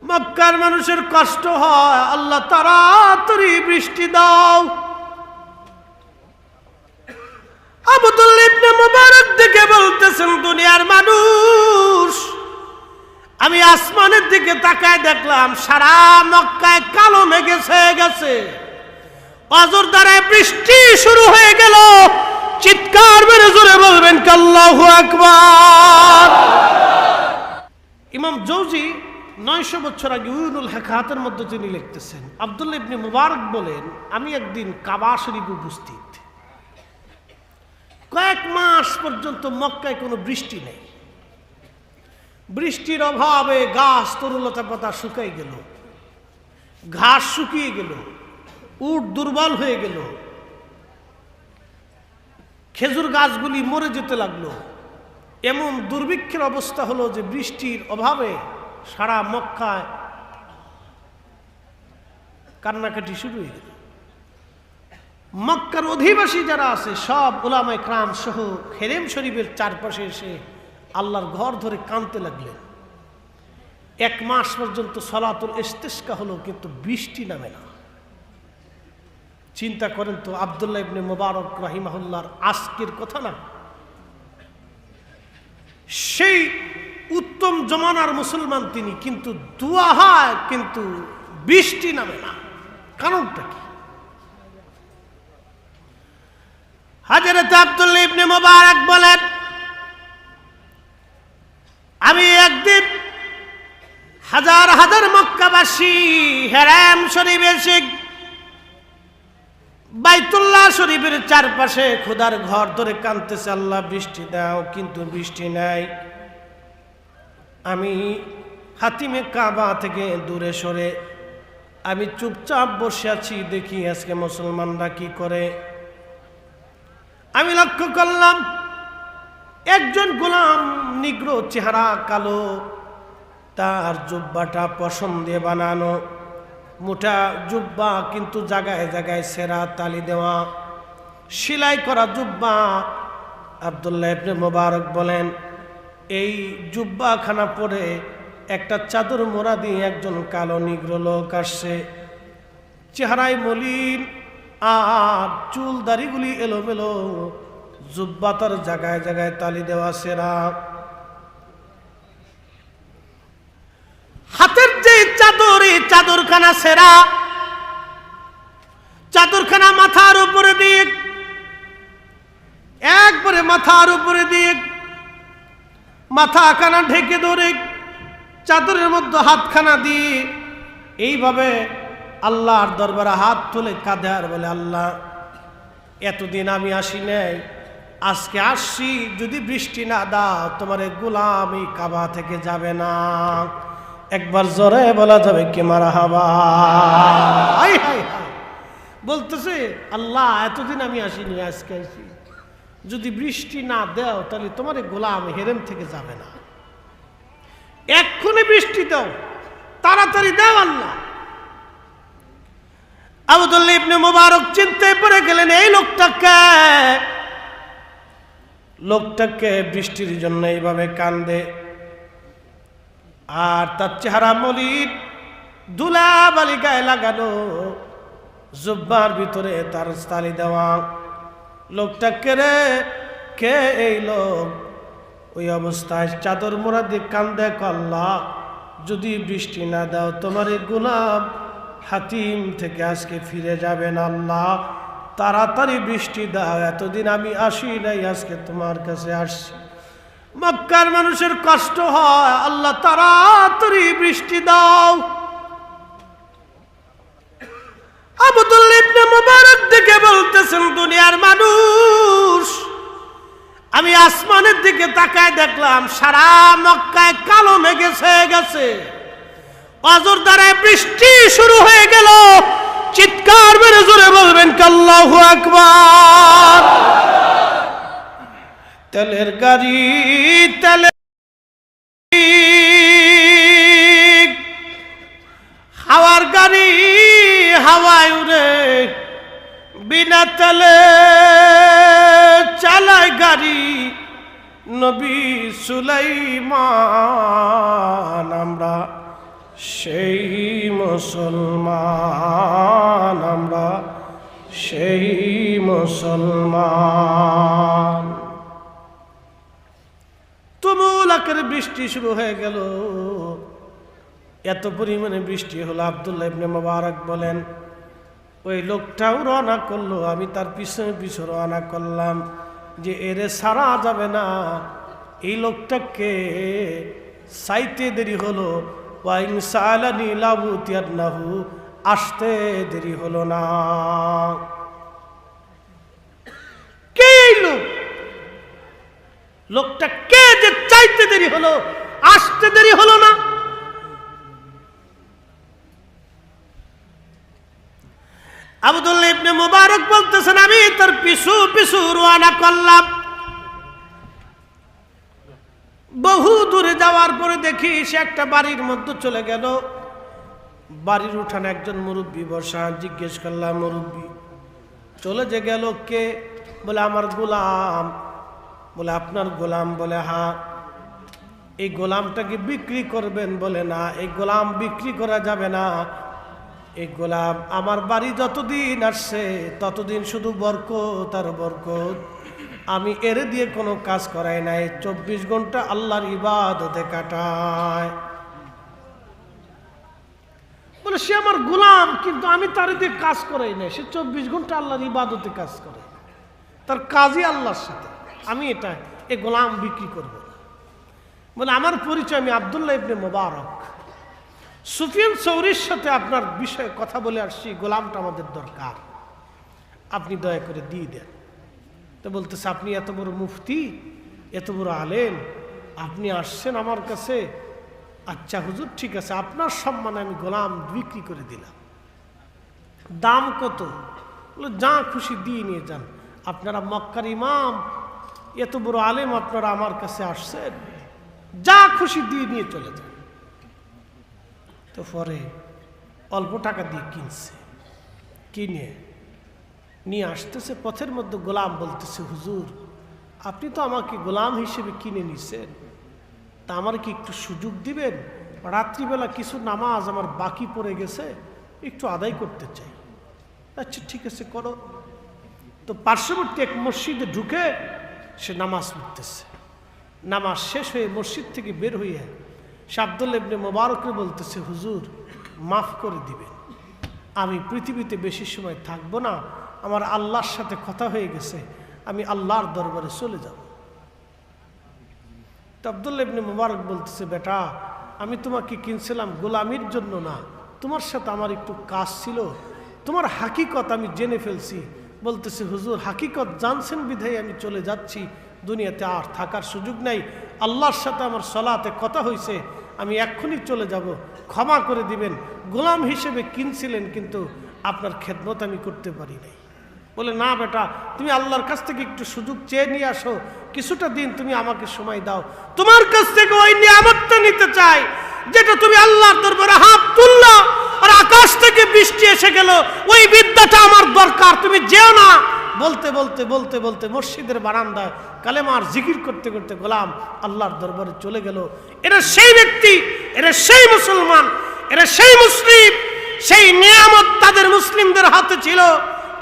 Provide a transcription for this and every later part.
মক্কার মানুষের কষ্ট হয়, আল্লাহ তাড়াতাড়ি বৃষ্টি দাও। আব্দুল্লাহ ইবনে মুবারক দেখে বলতেছেন, দুনিয়ার মানুষ, আমি আসমানের দিকে তাকায় দেখলাম সারা মক্কায় কালো মেঘে ছেয়ে গেছে, অজর দ্বারায় বৃষ্টি শুরু হয়ে গেল। চিৎকার মেরে জোরে বলবেন আল্লাহু আকবার। ইমাম জৌজি 900 বছর আগে উয়ুনুল হিকায়াতের মধ্যে তিনি লিখতেছেন, আব্দুল্লাহ ইবনে মুবারক বলেন, আমি একদিন কাবা শরীফে উপস্থিত। কয়েক মাস পর্যন্ত মক্কায় কোনো বৃষ্টি নেই। বৃষ্টির অভাবে গাছ তরুলতা পাতা শুকিয়ে গেল, ঘাস শুকিয়ে গেল, উট দুর্বল হয়ে গেল, খেজুর গাছগুলি মরে যেতে লাগলো। এমন দুর্ভিক্ষের অবস্থা হলো যে বৃষ্টির অভাবে সারা মক্কায় কান্নাকাটি শুরু হয়ে গেল। মক্কার অধিবাসী যারা আছে সব উলামায়ে কেরাম সহ হেরেম শরীফের চারপাশে এসে আল্লাহর ঘর ধরে কাঁদতে লাগলেন। 1 মাস পর্যন্ত সালাতুল ইস্তিসকা হলো, কিন্তু বৃষ্টি নামে না। চিন্তা করেন তো, আব্দুল্লাহ ইবনে মুবারক রাহিমাহুল্লাহর আজকের কথা না, সেই উত্তম জমানার মুসলমান তিনি, কিন্তু দোয়া হয় কিন্তু বৃষ্টি নামে না। কারণটা কি? হযরত আব্দুল্লাহ ইবনে মুবারক বলেন, আমি একদিন হাজার হাজার মক্কাবাসী হেরাম শরীফে এসে বাইতুল্লাহ শরীফের চারপাশে খোদার ঘর ধরে কাঁদতেছে, আল্লাহ বৃষ্টি দাও, কিন্তু বৃষ্টি নাই। আমি হাতিমে কাবা থেকে দূরে সরে আমি চুপচাপ বসে আছি, দেখি আজকে মুসলমানরা কি করে। আমি লক্ষ্য করলাম একজন গোলাম নিগ্রো চেহারা, কালো, তার জুব্বাটা পশম দিয়ে বানানো, মোটা জুব্বা, কিন্তু জায়গায় জায়গায় সেরা তালি দেওয়া, সেলাই করা জুব্বা। আব্দুল্লাহ ইবনে মুবারক বলেন, এই জুব্বাখানা পরে একটা চাদর মোড়া দিয়ে একজন কালো নিগ্রো লোক আসছে, চেহারায় মলিন আর চুল দাড়িগুলি এলোমেলো, জুব্বা তার জায়গায় জায়গায় তালি দেওয়া সেরা। হাতের যে চাদর, এই চাদরখানা সেরা, চাদরখানা মাথার উপরে দিয়ে, একবারে মাথার উপরে দিয়ে মাথাখানা ঢেকে ধরে চাদরের মধ্যে হাতখানা দিয়ে এইভাবে আল্লাহর দরবারে হাত তুলে কাঁদে আর বলে, আল্লাহ এতদিন আমি আসি নাই, আজকে আসছি, যদি বৃষ্টি না দাও তোমার গোলাম এই কাবা থেকে যাবে না। একবার জোরে বলা যাবে কি মারহাবা। বলতেছে, আল্লাহ এতদিন আমি আসিনি, আজকে আসি, যদি বৃষ্টি না দাও তাহলে তোমার গোলাম হেরেম থেকে যাবে না। এক্ষুনি বৃষ্টি দাও, তাড়াতাড়ি দাও আল্লাহ। আব্দুল্লাহ ইবনে মুবারক চিন্তায় পড়ে গেলেন, এই লোকটাকে বৃষ্টির জন্য এইভাবে কান্দে, আর তার চেহারা মলিন, ধুলা বালি গায়ে লাগানো, জুব্বার ভিতরে তার তালি দেওয়া। লোকটাকে রে, কে এই লোক? ওই অবস্থায় চাদর মোড়া দিয়ে কান্দে, আল্লাহ যদি বৃষ্টি না দাও তোমার গোলাম হাতিম থেকে আজকে ফিরে যাবেন, আল্লাহ তাড়াতাড়ি বৃষ্টি দাও, এতদিন আমি আসি নাই, আজকে তোমার কাছে আসছি। মক্কার মানুষের কষ্ট হয়, আল্লাহ তাড়াতাড়ি বৃষ্টি দাও। আব্দুল্লাহ ইবনে মুবারক দেখে বলতেছেন, দুনিয়ার মানুষ, আমি আসমানের দিকে তাকায় দেখলাম সারা মক্কায় কালো মেঘে ছেয়ে গেছে, অজর দ্বারায় বৃষ্টি শুরু হয়ে গেল। চিৎকার মেরে জোরে বলবেন আল্লাহু আকবার। তেলের গাড়ি, তেলের হাওয়ার গাড়ি, হাওয়ায় উড়ে, বিনা তেলে চালায় গাড়ি নবী সুলাইমান। আমরা সেই মুসলমান, আমরা সেই মুসলমান। তুমুল আকারে বৃষ্টি শুরু হয়ে গেল। এত পরিমাণে বৃষ্টি হলো, আব্দুল্লাহ ইবনে মুবারক বলেন ওই লোকটাও রওনা করলো, আমি তার পিছনে পিছনে রওনা করলাম যে এরে সারা যাবে না, এই লোকটাকে সাইতে দেরি হলো। ওয়াইন সালানি লাবুতিয়ান্নাহু, আসতে দেরি হলো না। কে এই লোক? লোকটা কে যে চাইতে দেরি হলো, আসতে দেরি হলো না? আব্দুল্লাহ ইবনে মুবারক বলতেছেন আমি তার পিছু পিছু রওনা করলাম। বহু দূরে যাওয়ার পরে দেখি সে একটা বাড়ির মধ্যে চলে গেল। বাড়ির উঠানে একজন মুরব্বী বসা। জিজ্ঞেস করলাম মুরব্বী চলে যে গেল কে? বলে আমার গোলাম। বলে আপনার গোলাম? বলে হ্যাঁ। এই গোলামটাকে বিক্রি করবেন? বলে না, এই গোলাম বিক্রি করা যাবে না। এই গোলাম আমার বাড়ি যতদিন আসছে ততদিন শুধু বরকত আর বরকত। আমি এর দিয়ে কোনো কাজ করাই নাই, 24 ঘন্টা আল্লাহর ইবাদতে কাটায়। বলে সে আমার গোলাম, কিন্তু আমি তার দিয়ে কাজ করাই নাই। সে 24 ঘন্টা আল্লাহর ইবাদতে কাজ করে, তার কাজই আল্লাহর সাথে। আমি এটা এই গোলাম বিক্রি করব না। বলে আমার পরিচয়, আমি আব্দুল্লাহ ইবনে মুবারক, সুফিয়ান সৌরির সাথে আপনার বিষয়ে কথা বলে আসছি, গোলামটা আমাদের দরকার, আপনি দয়া করে দিয়ে দেন। তো বলতেছে আপনি এত বড় মুফতি, এত বড় আলেম, আপনি আসছেন আমার কাছে? আচ্ছা হুজুর ঠিক আছে, আপনার সম্মানে আমি গোলাম বিক্রি করে দিলাম। দাম কত? বলে যা খুশি দিয়ে নিয়ে যান। আপনারা মক্কার ইমাম, এত বড় আলেম, আপনারা আমার কাছে আসছেন, যা খুশি দিয়ে নিয়ে চলে যান। তো পরে অল্প টাকা দিয়ে কিনছে, কিনে নিয়ে আসতেছে। পথের মধ্যে গোলাম বলতেছে হুজুর আপনি তো আমাকে গোলাম হিসেবে কিনে নিছেন, তা আমার কি একটু সুযোগ দিবেন? রাত্রিবেলা কিছু নামাজ আমার বাকি পড়ে গেছে, একটু আদায় করতে চাই। আচ্ছা ঠিক আছে করো। তো পার্শ্ববর্তী এক মসজিদে ঢুকে সে নামাজ পড়তেছে। নামাজ শেষ হয়ে মসজিদ থেকে বের হইয়া সে আব্দুল্লাহ ইবনে মুবারককে বলতেছে হুজুর মাফ করে দিবেন, আমি পৃথিবীতে বেশি সময় থাকবো না, আমার আল্লাহর সাথে কথা হয়ে গেছে, আমি আল্লাহর দরবারে চলে যাব। তো আব্দুল্লাহ ইবনে মুবারক বলতেছে বেটা আমি তোমাকে কিনছিলাম গোলামির জন্য না, তোমার সাথে আমার একটু কাজ ছিল, তোমার হাকিকত আমি জেনে ফেলছি। বলতেছে হুজুর হাকিকত জানছেন বিধায় আমি চলে যাচ্ছি, দুনিয়াতে আর থাকার সুযোগ নাই, আল্লাহর সাথে আমার সলাতে কথা হয়েছে, আমি এক্ষুনি চলে যাব, ক্ষমা করে দিবেন। গোলাম হিসেবে কিনছিলেন কিন্তু আপনার খেদমত আমি করতে পারি নাই। বলে না বেটা তুমি আল্লাহর কাছ থেকে একটু সুযোগ চেয়ে নিয়ে আসো, কিছুটা দিন তুমি আমাকে সময় দাও, তোমার কাছ থেকে ওই নিয়ামতটা নিতে চাই যেটা তুমি আল্লাহর দরবারে হাত তুললা আর আকাশ থেকে বৃষ্টি এসে গেল, ওই বিদ্যাটা আমার দরকার, তুমি যেও না। বলতে বলতে বলতে বলতে মসজিদের বারান্দায় কালেমার জিকির করতে করতে গোলাম আল্লাহর দরবারে চলে গেল। এরা সেই ব্যক্তি, এরা সেই মুসলমান, এরা সেই মুসলিম, সেই নিয়ামত তাদের মুসলিমদের হাতে ছিল।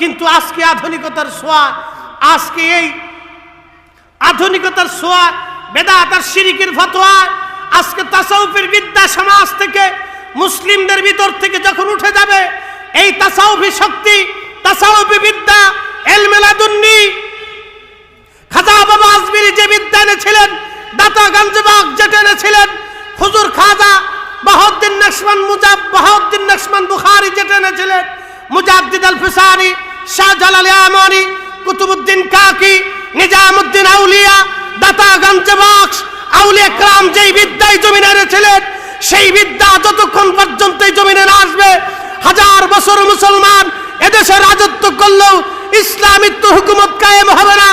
কিন্তু আজকে আধুনিকতার ছোঁয়া, আজকে এই আধুনিকতার ছোঁয়া, বেদাত আর শিরকের ফতোয়া, আজকে তাসাউফের বিদ্যা সমাজ থেকে মুসলিমদের ভিতর থেকে যখন উঠে যাবে, এই তাসাউফি শক্তি, তাসাউফি বিদ্যা, ইলমে লাদুন্নি, খাজা বাবা আজমিরি যে বিদ্যা এনেছিলেন, দাতা গঞ্জবাগ যেটা এনেছিলেন, হুজুর খাজা বাহাউদ্দিন নকশবন্দ বুখারী যেটা এনেছিলেন, মুজাদ্দিদ আল ফিসানি, শাহজালাল ইয়ামানি, কুতুবউদ্দিন কাকি, নিজামউদ্দিন আউলিয়া, দাতা গঞ্জবাগ আউলিয়া کرام যেই বিদ্যায় জমিনে এনেছিলেন, সেই বিদ্যা যতক্ষণ পর্যন্ত এই জমিনে না আসবে, হাজার বছর মুসলমান এদেশে রাজত্ব করলেও ইসলামিক তো হুকুমত কায়েম হবে না,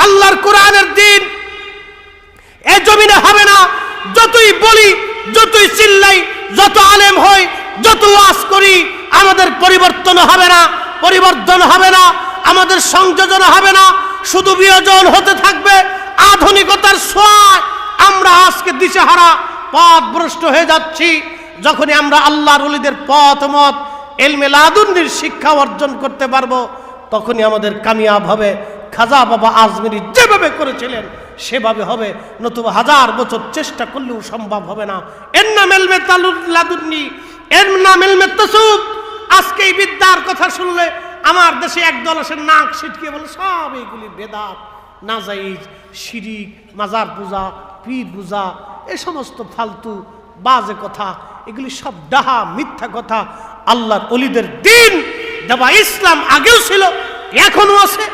আল্লাহর কোরআনের দিন এই জমিনে হবে না। যতই বলি, যতই চিল্লাই, যত আলেম হই, যত ওয়াজ করি, আমাদের পরিবর্তন হবে না, পরিবর্তন হবে না, আমাদের সংযোজন হবে না, শুধু বিয়োজন হতে থাকবে। আধুনিকতার ছোঁয়ায় আমরা আজকে দিশেহারা, পথভ্রষ্ট হয়ে যাচ্ছি। যখনই আমরা আল্লাহর ওলিদের পথ মত ইলমে লাদুন্নির শিক্ষা অর্জন করতে পারবো, তখনই আমাদের কামিয়াব হবে। খাজা বাবা আজমিরি যেভাবে করেছিলেন সেভাবে হবে, নতুবা 1000 বছর চেষ্টা করলেও সম্ভব হবে না। এর নাম ইলমে লাদুন্নি, এর নাম ইলমে তাসাউফ। আজকে এই বিদ্যার কথা শুনলে আমার দেশে একদল আসে নাক ছিটকে বলে সব এইগুলি বেদাত, নাজাইজ, শিরিক, মাজার পূজা, পীর পূজা, এই সমস্ত ফালতু বাজে কথা, এগুলি সব ডাহা মিথ্যা কথা। আল্লাহর ওলিদের দিন দেওয়া ইসলাম আগেও ছিল, এখনো আছে,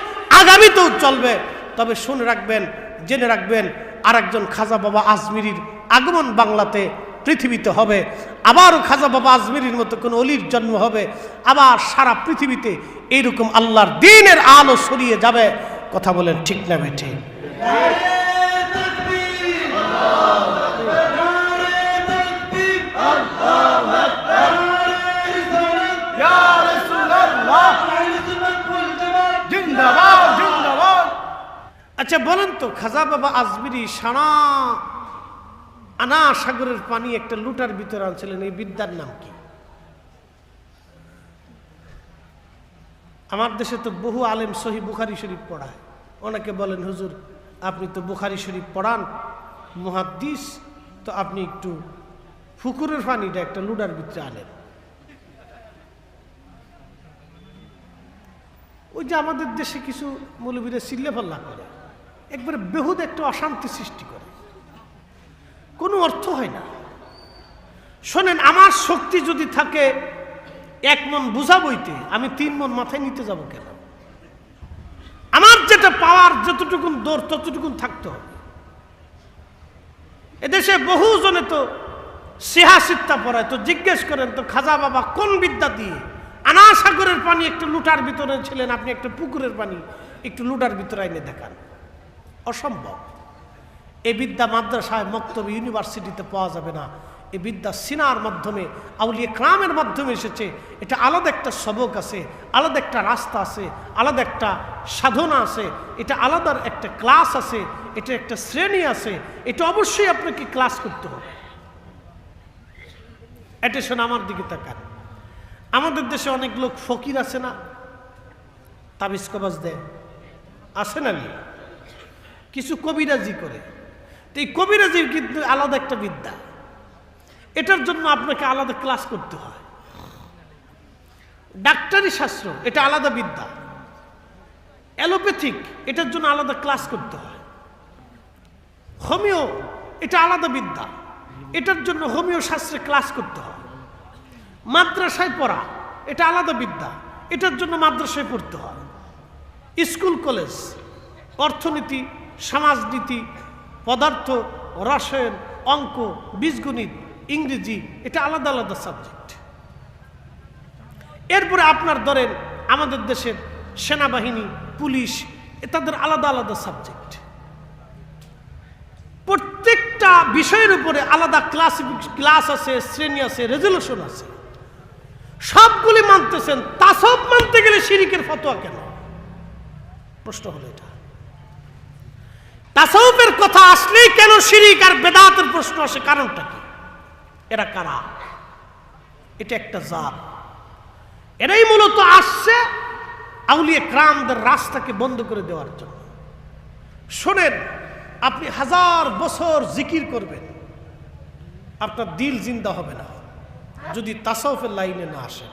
আগামীতেও চলবে। তবে শুনে রাখবেন, জেনে রাখবেন, আরেকজন খাজা বাবা আজমিরির আগমন বাংলাতে পৃথিবীতে হবে। আবারও খাজা বাবা আজমিরির মতো কোন অলির জন্ম হবে। আবার সারা পৃথিবীতে এইরকম আল্লাহর দ্বীনের আলো ছড়িয়ে যাবে। কথা বলেন ঠিক না বেঠিক? আচ্ছা বলেন তো, খাজা বাবা আজমিরি সারা আনা সাগরের পানি একটা লুটার ভিতরে আনছিলেন, এই বিদ্যার নাম কি? আমার দেশে তো বহু আলেম সহি বুখারী শরীফ পড়ায়। অনেকে বলেন হুজুর আপনি তো বুখারী শরীফ পড়ান, মুহাদ্দিস, তো আপনি একটু পুকুরের পানিটা একটা লুটার ভিতরে আনেন। ওই যে আমাদের দেশে কিছু মৌলবীরা চিল্লাপাল্লা করে, একবারে বেহুদ একটা অশান্তি সৃষ্টি করে, কোনো অর্থ হয় না। শোনেন, আমার শক্তি যদি থাকে 1 মণ বোঝা বইতে, আমি 3 মণ মাথায় নিতে যাব কেন? আমার যেটা পাওয়ার, যতটুকুন দৌড় ততটুকুন থাকতে হবে। এদেশে বহু জনে তো সিহাসিত্তা পড়ায়, তো জিজ্ঞেস করেন তো খাজা বাবা কোন বিদ্যা দিয়ে আনা সাগরের পানি একটু লুটার ভিতরে ছিলেন, আপনি একটা পুকুরের পানি একটু লুটার ভিতরে এনে দেখান। অসম্ভব। এই বিদ্যা মাদ্রাসায়, মক্তব, ইউনিভার্সিটিতে পাওয়া যাবে না। এই বিদ্যা সিনার মাধ্যমে, আউলিয়া ক্রামের মাধ্যমে এসেছে। এটা আলাদা একটা সবক আছে, আলাদা একটা রাস্তা আছে, আলাদা একটা সাধনা আছে, এটা আলাদার একটা ক্লাস আছে, এটা একটা শ্রেণী আছে। এটা অবশ্যই আপনাকে ক্লাস করতে হবে। এটা শোনা, আমার দিকে তাকান। আমাদের দেশে অনেক লোক ফকির আছে না, তাবিজ কবাজ দেয়, আছে না? কিছু কবিরাজি করে। তো এই কবিরাজির কিন্তু আলাদা একটা বিদ্যা, এটার জন্য আপনাকে আলাদা ক্লাস করতে হয়। ডাক্তারি শাস্ত্র, এটা আলাদা বিদ্যা। অ্যালোপ্যাথিক, এটার জন্য আলাদা ক্লাস করতে হয়। হোমিও, এটা আলাদা বিদ্যা, এটার জন্য হোমিও শাস্ত্রে ক্লাস করতে হয়। মাদ্রাসায় পড়া, এটা আলাদা বিদ্যা, এটার জন্য মাদ্রাসায় পড়তে হয়। স্কুল কলেজ, অর্থনীতি, সমাজনীতি, পদার্থ, রসায়ন, অঙ্ক, বীজগণিত, ইংরেজি, এটা আলাদা আলাদা সাবজেক্ট। এরপরে আপনার ধরেন আমাদের দেশের সেনাবাহিনী, পুলিশ, তাদের আলাদা আলাদা সাবজেক্ট। প্রত্যেকটা বিষয়ের উপরে আলাদা ক্লাস আছে, শ্রেণী আছে, রেজুলেশন আছে। সবগুলি মানতেছেন, তাসাউফ মানতে গেলে শিরিকের ফতোয়া কেন? প্রশ্ন হলো এটা। তাসাউফের কথা আসলেই কেন শিরিক আর বেদাতের প্রশ্ন আসে? কারণটা কি? এরা কারা? এটা একটা জাত। এরাই মূলত আসছে আউলিয়া ক্রামদের রাস্তাকে বন্ধ করে দেওয়ার জন্য। শোনেন, আপনি 1000 বছর জিকির করবেন, আপনার দিল জিন্দা হবে না যদি তাসাউফের লাইনে না আসেন।